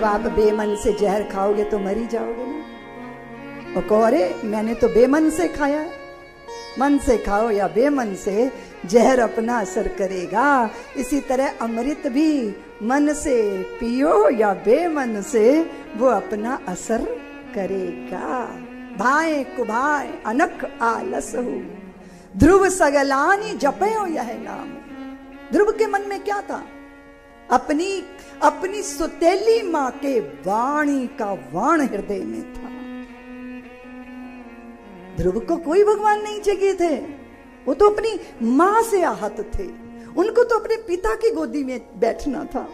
आप बेमन से जहर खाओगे तो मर ही जाओगे ना। और कहो अरे मैंने तो बेमन से खाया है। मन से खाओ या बेमन से, जहर अपना असर करेगा। इसी तरह अमृत भी मन से पियो या बेमन से, वो अपना असर करेगा। भाए कुभाए अनख आलस हो, ध्रुव सगलानी जपयो यह नाम। ध्रुव के मन में क्या था? अपनी सुतेली मां के वाणी का वाण हृदय में था। ध्रुव को कोई भगवान नहीं चाहिए थे, वो तो अपनी मां से आहत थे। उनको तो अपने पिता की गोदी में बैठना था,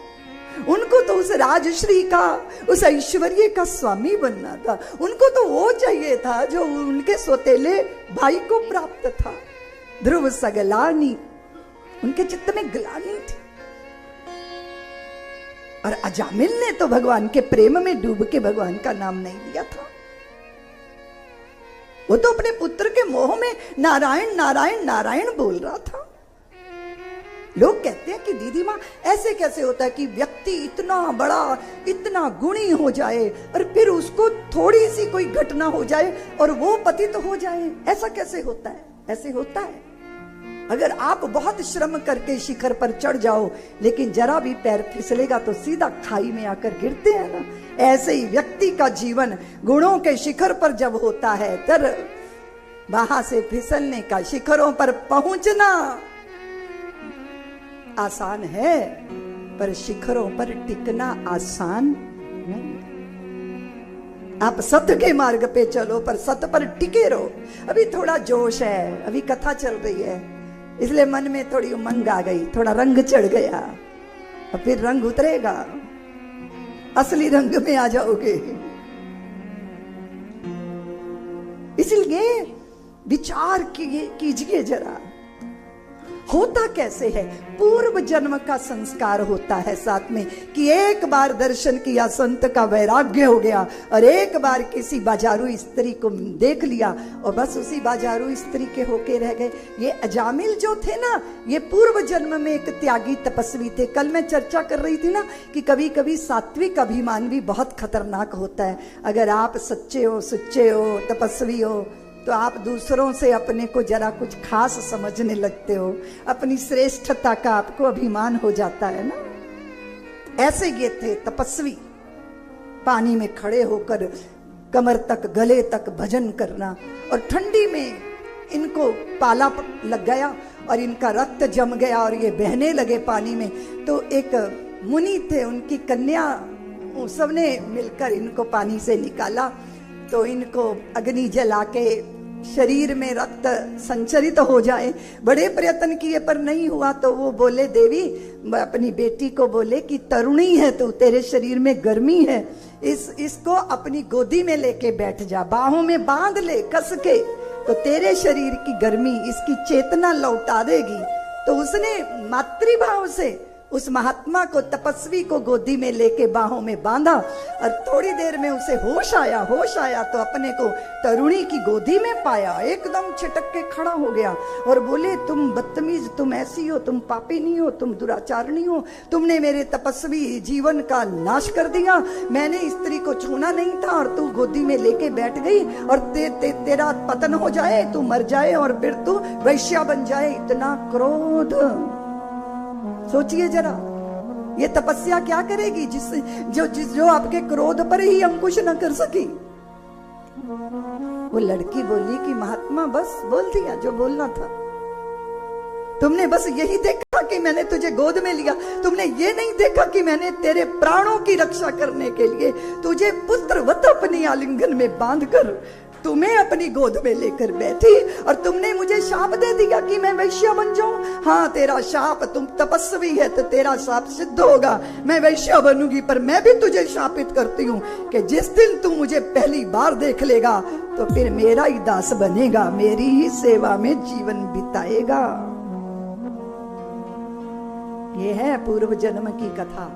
उनको तो उस राजश्री का, उस ऐश्वर्य का स्वामी बनना था। उनको तो वो चाहिए था जो उनके सोतेले भाई को प्राप्त था। ध्रुव सगलानी, उनके चित्त में ग्लानि थी। और अजामिल ने तो भगवान के प्रेम में डूब के भगवान का नाम नहीं लिया था। वो तो अपने पुत्र के मोह में नारायण नारायण नारायण बोल रहा था। लोग कहते हैं कि दीदी माँ ऐसे कैसे होता है कि व्यक्ति इतना बड़ा, इतना गुणी हो जाए और फिर उसको थोड़ी सी कोई घटना हो जाए और वो पतित हो जाए, ऐसा कैसे होता है? ऐसे होता है। अगर आप बहुत श्रम करके शिखर पर चढ़ जाओ, लेकिन जरा भी पैर फिसलेगा तो सीधा खाई में आकर गिरते हैं ना। ऐसे ही व्यक्ति का जीवन गुणों के शिखर पर जब होता है, तर वहां से फिसलने का, शिखरों पर पहुंचना आसान है, पर शिखरों पर टिकना आसान नहीं। आप सत्य के मार्ग पे चलो, पर सत्य पर टिके रहो। अभी थोड़ा जोश है, अभी कथा चल रही है, इसलिए मन में थोड़ी उमंग आ गई, थोड़ा रंग चढ़ गया, और फिर रंग उतरेगा, असली रंग में आ जाओगे। इसलिए विचार कीजिए जरा, होता कैसे है? पूर्व जन्म का संस्कार होता है साथ में, कि एक बार दर्शन किया, संत का वैराग्य हो गया, और एक बार किसी बाजारू स्त्री को देख लिया और बस उसी बाजारू स्त्री के होके रह गए। ये अजामिल जो थे ना, ये पूर्व जन्म में एक त्यागी तपस्वी थे। कल मैं चर्चा कर रही थी ना कि कभी कभी सात्विक अभिमान भी बहुत खतरनाक होता है। अगर आप सच्चे हो, सुच्चे हो, तपस्वी हो, तो आप दूसरों से अपने को जरा कुछ खास समझने लगते हो, अपनी श्रेष्ठता का आपको अभिमान हो जाता है ना। ऐसे ये थे तपस्वी, पानी में खड़े होकर कमर तक, गले तक भजन करना, और ठंडी में इनको पाला लग गया और इनका रक्त जम गया और ये बहने लगे पानी में। तो एक मुनि थे, उनकी कन्या, सबने मिलकर इनको पानी से निकाला। तो इनको अग्नि जला के शरीर में रक्त संचरित हो जाए, बड़े प्रयत्न किए पर नहीं हुआ। तो वो बोले, देवी अपनी बेटी को बोले कि तरुणी है तो तेरे शरीर में गर्मी है, इसको अपनी गोदी में लेके बैठ जा, बाहों में बांध ले कस के, तो तेरे शरीर की गर्मी, इसकी चेतना लौटा देगी। तो उसने मातृभाव से उस महात्मा को, तपस्वी को गोदी में लेके बाहों में बांधा, और थोड़ी देर में उसे होश आया तो अपने को तरुणी की गोदी में पाया। एकदम छिटक के खड़ा हो गया और बोले, तुम बदतमीज, तुम ऐसी हो, तुम पापिनी हो, तुम दुराचारणी हो, तुमने मेरे तपस्वी जीवन का नाश कर दिया। मैंने स्त्री को छूना नहीं था और तू गोदी में लेके बैठ गई, और तेरा पतन हो जाए, तू मर जाए और फिर तू वैश्या बन जाए। इतना क्रोध, सोचिए जरा, ये तपस्या क्या करेगी जो आपके क्रोध पर ही अंकुश न कर सकी। वो लड़की बोली कि महात्मा बस बोल दिया जो बोलना था, तुमने बस यही देखा कि मैंने तुझे गोद में लिया, तुमने ये नहीं देखा कि मैंने तेरे प्राणों की रक्षा करने के लिए तुझे पुत्रवत अपनी आलिंगन में बांधकर तुम्हें अपनी गोद में लेकर बैठी, और तुमने मुझे शाप दे दिया कि मैं वैश्या बन जाऊं। हाँ, तेरा शाप, तुम तपस्वी है तो तेरा शाप सिद्ध होगा, मैं वैश्या बनूंगी। पर मैं भी तुझे शापित करती हूँ कि जिस दिन तू मुझे पहली बार देख लेगा तो फिर मेरा ही दास बनेगा, मेरी ही सेवा में जीवन बिताएगा। ये है पूर्व जन्म की कथा।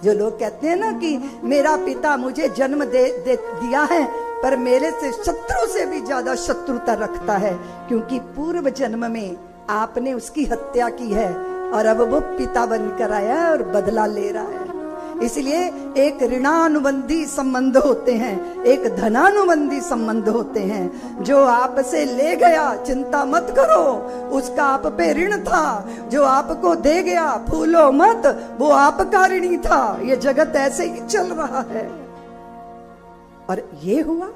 जो लोग कहते हैं ना कि मेरा पिता मुझे जन्म दे दिया है, पर मेरे से शत्रु से भी ज्यादा शत्रुता रखता है, क्योंकि पूर्व जन्म में आपने उसकी हत्या की है और अब वो पिता बनकर आया है और बदला ले रहा है। इसलिए एक ऋणानुबंधी संबंध होते हैं, एक धनानुबंधी संबंध होते हैं। जो आपसे ले गया चिंता मत करो, उसका आप पे ऋण था। जो आपको दे गया फूलो मत, वो आपका ऋणी था। ये जगत ऐसे ही चल रहा है। और ये हुआ